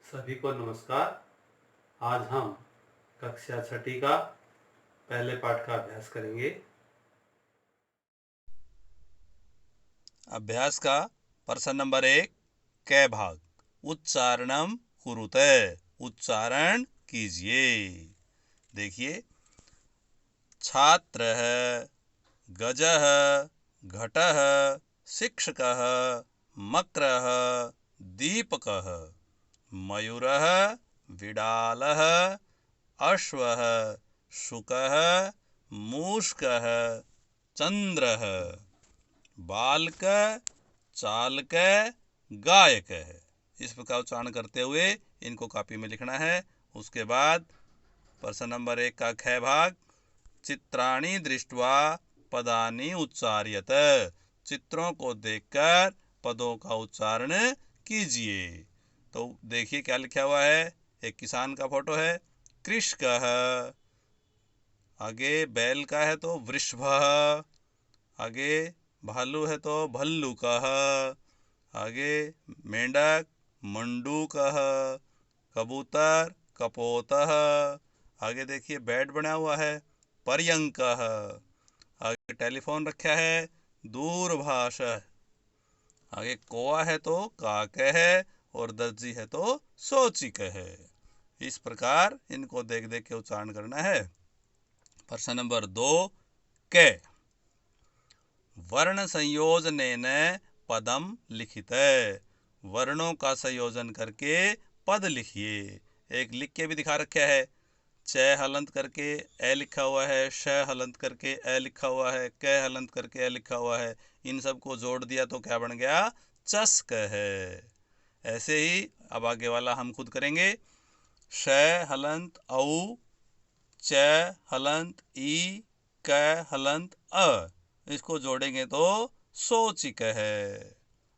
सभी को नमस्कार। आज हम कक्षा छठी का पहले पाठ का अभ्यास करेंगे। अभ्यास का प्रश्न नंबर 1 कै भाग उच्चारणम कुरुते, उच्चारण कीजिए। देखिए, छात्रः, गजः, घटः, शिक्षकः, मक्रः, दीपकः, मयूरः, विडालः, अश्वः, शुकः, मूषकः, चंद्रः, बालक, चालक, गायक है। इस प्रकार उच्चारण करते हुए इनको कॉपी में लिखना है। उसके बाद प्रश्न नंबर 1 का ख भाग चित्राणि दृष्ट्वा पदानि उच्चार्यत, चित्रों को देखकर पदों का उच्चारण कीजिए। तो देखिए क्या लिखा हुआ है। एक किसान का फोटो है, कृषकः, आगे बैल का है तो वृषभः, आगे भालू है तो भल्लुकः, आगे मेंढक मंडूकः, कबूतर कपोतः, आगे देखिए बेड बना हुआ है पर्यंकः, आगे टेलीफोन रखा है दूरभाषः, आगे कौआ है तो काक है और दर्जी है तो सोचिक है। इस प्रकार इनको देख देख के उच्चारण करना है। प्रश्न नंबर 2 कै वर्ण संयोजनेन पदम लिखित, वर्णों का संयोजन करके पद लिखिए। एक लिख के भी दिखा रखा है, च हलंत करके ए लिखा हुआ है, श हलंत करके ए लिखा हुआ है, क हलंत करके ए लिखा हुआ है। इन सबको जोड़ दिया तो क्या बन गया, चस्क है। ऐसे ही अब आगे वाला हम खुद करेंगे। श हलंत औ, च हलंत ई, क हलंत अ, इसको जोड़ेंगे तो सोचिक है।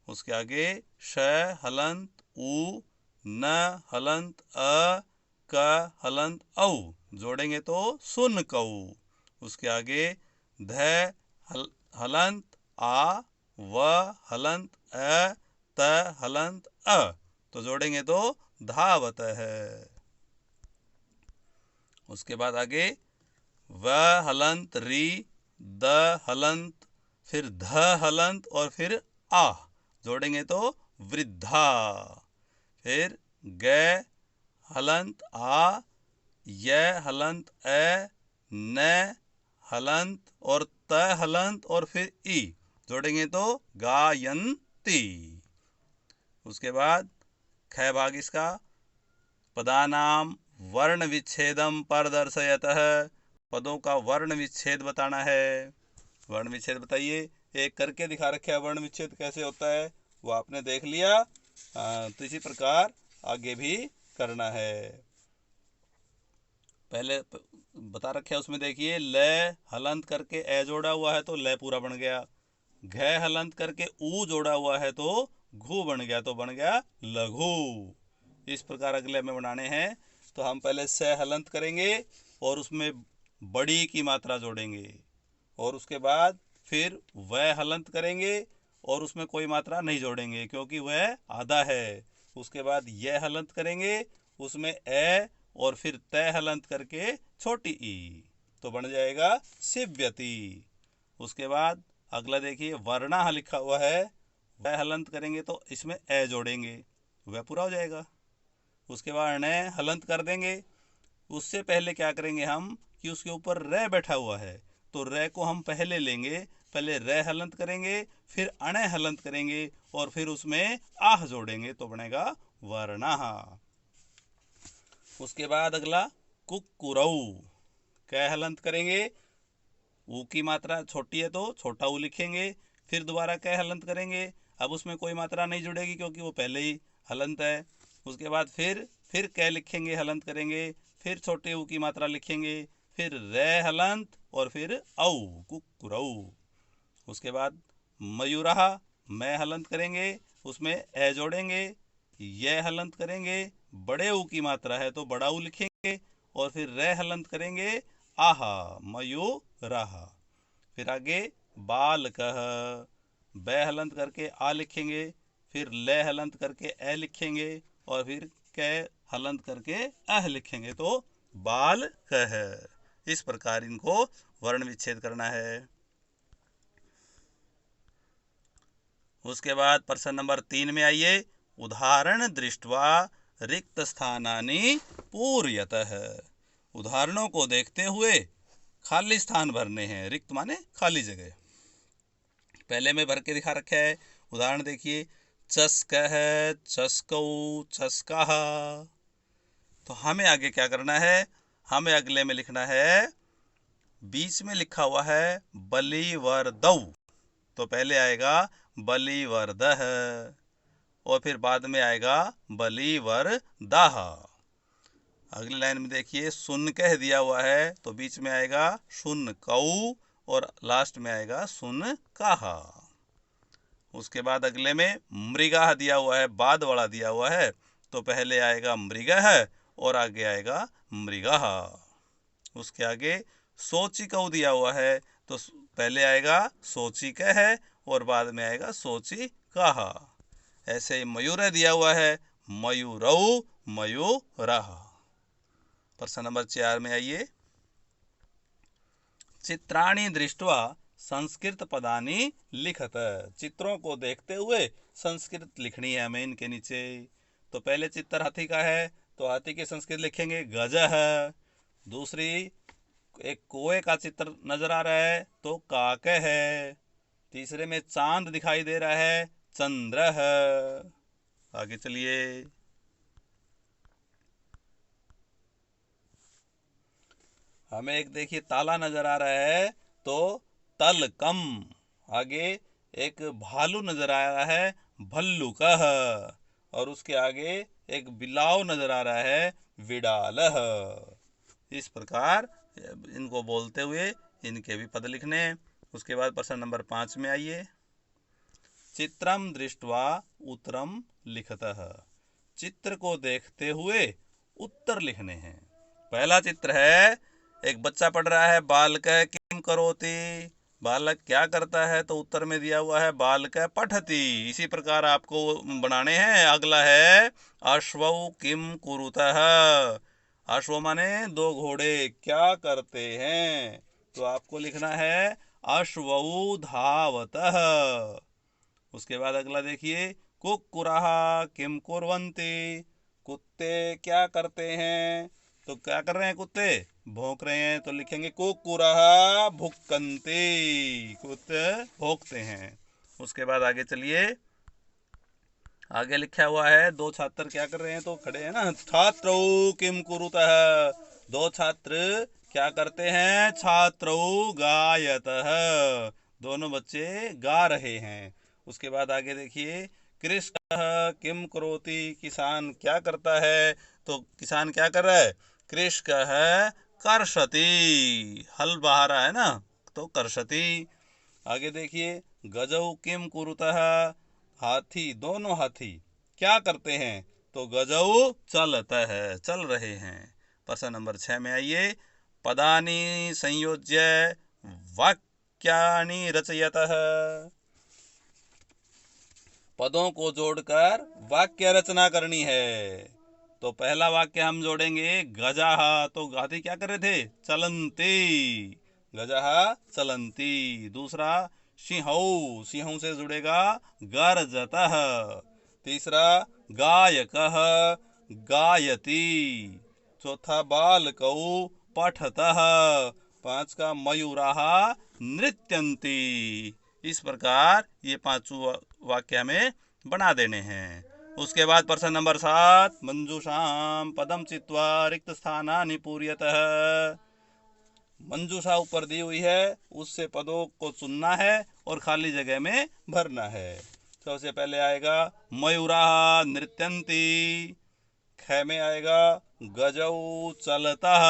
उसके आगे श हलंत उ, न हलंत अ, क हलंत औ, जोड़ेंगे तो सुन कऊ। उसके आगे ध हलंत आ, व हलंत अ, त हलंत अ, तो जोड़ेंगे तो धावत है। उसके बाद आगे व हलंत री, द हलंत, फिर ध हलंत और फिर आ, जोड़ेंगे तो वृद्धा। फिर ग हलंत आ, य हलंत ए, न हलंत और त हलंत और फिर ई, जोड़ेंगे तो गायंती। उसके बाद ख भाग इसका पदानाम वर्ण विच्छेदम प्रदर्शयतः, पदों का वर्ण विच्छेद बताना है। वर्ण विच्छेद बताइए। एक करके दिखा रखा है वर्ण विच्छेद कैसे होता है, वो आपने देख लिया। तो इसी प्रकार आगे भी करना है। पहले बता रखा है उसमें देखिए, ल हलंत करके ए जोड़ा हुआ है तो ल पूरा बन गया, घ हलंत करके ऊ जोड़ा हुआ है तो घू बन गया, तो बन गया लघु। इस प्रकार अगले में बनाने हैं। तो हम पहले स हलंत करेंगे और उसमें बड़ी की मात्रा जोड़ेंगे, और उसके बाद फिर वह हलंत करेंगे और उसमें कोई मात्रा नहीं जोड़ेंगे क्योंकि वह आधा है। उसके बाद यह हलंत करेंगे, उसमें ए और फिर तय हलंत करके छोटी ई, तो बन जाएगा सिव्यति। उसके बाद अगला देखिए, वर्णा लिखा हुआ है, वह हलंत करेंगे तो इसमें ए जोड़ेंगे, वह पूरा हो जाएगा। उसके बाद न हलंत कर देंगे। उससे पहले क्या करेंगे हम कि उसके ऊपर रे बैठा हुआ है, तो रे को हम पहले लेंगे, पहले रे हलंत करेंगे, फिर अणे हलंत करेंगे और फिर उसमें आह जोड़ेंगे, तो बनेगा वर्णः। उसके बाद अगला कुक्कुरऊ, कै हलंत करेंगे, ऊ की मात्रा छोटी है तो छोटा ऊ लिखेंगे, फिर दोबारा कै हलंत करेंगे। अब उसमें कोई मात्रा नहीं जुड़ेगी क्योंकि वो पहले ही हलंत है। उसके बाद फिर कै लिखेंगे, हलंत करेंगे, फिर छोटे ऊ की मात्रा लिखेंगे, फिर रे हलंत और फिर औ, कुक्कुरऊ। उसके बाद मयूरहा, मैं हलंत करेंगे, उसमें ए जोड़ेंगे, ये हलंत करेंगे, बड़े ऊ की मात्रा है तो बड़ा ऊ लिखेंगे, और फिर रे हलंत करेंगे, आहा मयूराहा। फिर आगे बाल कह, बै हलंत करके आ लिखेंगे, फिर ले हलंत करके ए लिखेंगे, और फिर कै हलंत करके अह लिखेंगे तो बाल कह। इस प्रकार इनको वर्ण विच्छेद करना है। उसके बाद प्रश्न नंबर 3 में आइए। उदाहरण दृष्ट्वा रिक्त स्थानानि पूर्यतः। उदाहरणों को देखते हुए खाली स्थान भरने हैं। रिक्त माने खाली जगह। पहले में भर के दिखा रखा है। उदाहरण देखिए, चस्कह, चस्कौ, चस्काह। तो हमें आगे क्या करना है? हमें अगले में लिखना है, बीच में लिखा हुआ है बलिवर्दौ, तो पहले आएगा बलिवर्दह, और फिर बाद में आएगा बलिवर्दाह। अगली लाइन में देखिए, सुन कह दिया हुआ है तो बीच में आएगा सुन कौ, और लास्ट में आएगा सुन काहा। उसके बाद अगले में मृगाह दिया हुआ है, बाद वाला दिया हुआ है, तो पहले आएगा मृगह और आगे आएगा मृगाह। उसके आगे सोचिकौ दिया हुआ है तो पहले आएगा सोचिकह है और बाद में आएगा सोचिकाहा। ऐसे ही मयूर दिया हुआ है, मयूरौ, मयूराह। प्रश्न नंबर 4 में आइए। चित्राणि दृष्ट्वा संस्कृत पदानि लिखत। चित्रों को देखते हुए संस्कृत लिखनी है हमें इनके नीचे। तो पहले चित्र हाथी का है तो हाथी की संस्कृत लिखेंगे गजः। दूसरी एक कोए का चित्र नजर आ रहा है तो काक है। तीसरे में चांद दिखाई दे रहा है, चंद्र है। आगे चलिए। हमें एक देखिए ताला नजर आ रहा है तो तलकम। आगे एक भालू नजर आ रहा है, भल्लुकः। और उसके आगे एक बिलाव नजर आ रहा है, विडालः। इस प्रकार इनको बोलते हुए इनके भी पद लिखने हैं। उसके बाद प्रश्न नंबर 5 में आइए। चित्रम दृष्ट्वा उत्तरम लिखतः। चित्र को देखते हुए उत्तर लिखने हैं। पहला चित्र है, एक बच्चा पढ़ रहा है, बालकः किम करोति। बालक क्या करता है तो उत्तर में दिया हुआ है बालकः पठति। इसी प्रकार आपको बनाने हैं। अगला है अश्वौ किम कुरुतः। अश्व माने 2 घोड़े क्या करते हैं, तो आपको लिखना है अश्वौ धावतः। उसके बाद अगला देखिए, कुक्कुरः किम कुर्वन्ति। कुत्ते क्या करते हैं, तो क्या कर रहे हैं कुत्ते, भौंक रहे हैं, तो लिखेंगे कुक्कुरः भुक्कन्ति। कुत्ते भौंकते हैं। उसके बाद आगे चलिए। आगे लिखा हुआ है 2 छात्र क्या कर रहे हैं, तो खड़े हैं ना, छात्रौ किम कुरुतः। 2 छात्र क्या करते हैं, छात्रौ गायतः। दोनों बच्चे गा रहे हैं। उसके बाद आगे देखिए, कृषकः किम करोति। किसान क्या करता है, तो किसान क्या कर रहा है, कृषकः कर्षति। हल बहा रहा है ना, तो कर्षति। आगे देखिए, गजौ किम कुरुतः। हाथी, दोनों हाथी क्या करते हैं, तो गजौ चलता है, चल रहे हैं। प्रश्न नंबर 6 में आइए। पदानि संयोज्य वाक्यानि रचयतः। पदों को जोड़कर वाक्य रचना करनी है। तो पहला वाक्य हम जोड़ेंगे गजाह, तो हाथी क्या कर रहे थे, चलंती। गजाह चलंती। दूसरा सिंहौ, सिंहों से जुड़ेगा गर्जतः। तीसरा गायकः गायति। चौथा बालकौ पठतः। 5 का मयूराः नृत्यन्ति। इस प्रकार ये 5 वाक्य हमें बना देने हैं। उसके बाद प्रश्न नंबर 7, मंजूषाम पदम चित्वा रिक्त स्थानानि पूर्यतः। मंजूषा ऊपर दी हुई है, उससे पदों को चुनना है और खाली जगह में भरना है। सबसे पहले आएगा मयूराः नृत्यन्ति। ख में आएगा गजौ चलतः।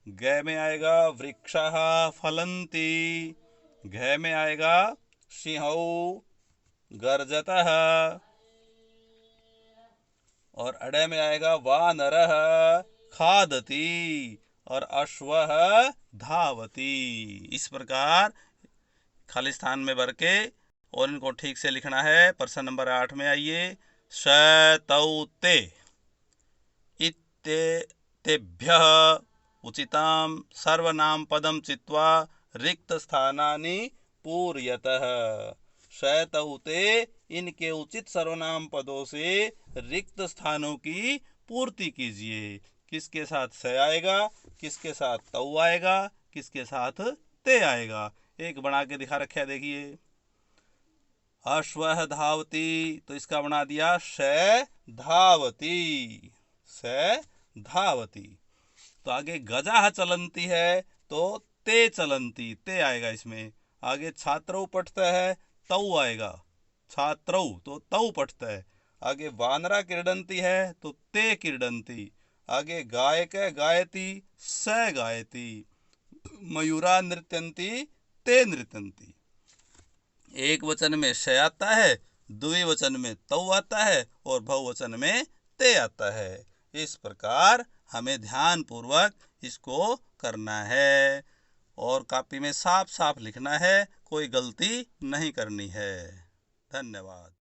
ग में आएगा वृक्षाः फलन्ति। घ में आएगा सिंहौ गर्जतः। और अड़े में आएगा वानरः खादति और अश्वः धावति। इस प्रकार खाली स्थान में भर के और इनको ठीक से लिखना है। प्रश्न नंबर 8 में आइए। शतौ ते इत्येतेभ्यः उचितां सर्वनाम पदम चित्वा रिक्त स्थानानि पूरयतः। शतौ ते इनके उचित सर्वनाम पदों से रिक्त स्थानों की पूर्ति कीजिए। किसके साथ से आएगा, किसके साथ तऊ आएगा, किसके साथ ते आएगा। एक बना के दिखा रखा है, देखिए। अश्वः धावती, तो इसका बना दिया श धावती, श धावती। तो आगे गजाः चलंती है तो ते चलंती, ते आएगा इसमें। आगे छात्रौ पठता है, तऊ आएगा, छात्रौ, तो तऊ पठता है। आगे वानरा क्रीडंती है तो ते क्रीडंती। आगे गायक गायती, स गायती। मयूरा नृत्यंती, ते नृत्यंती। एक वचन में श आता है, द्विवचन में तऊ आता है और बहुवचन में ते आता है। इस प्रकार हमें ध्यान पूर्वक इसको करना है और कॉपी में साफ साफ लिखना है, कोई गलती नहीं करनी है। धन्यवाद।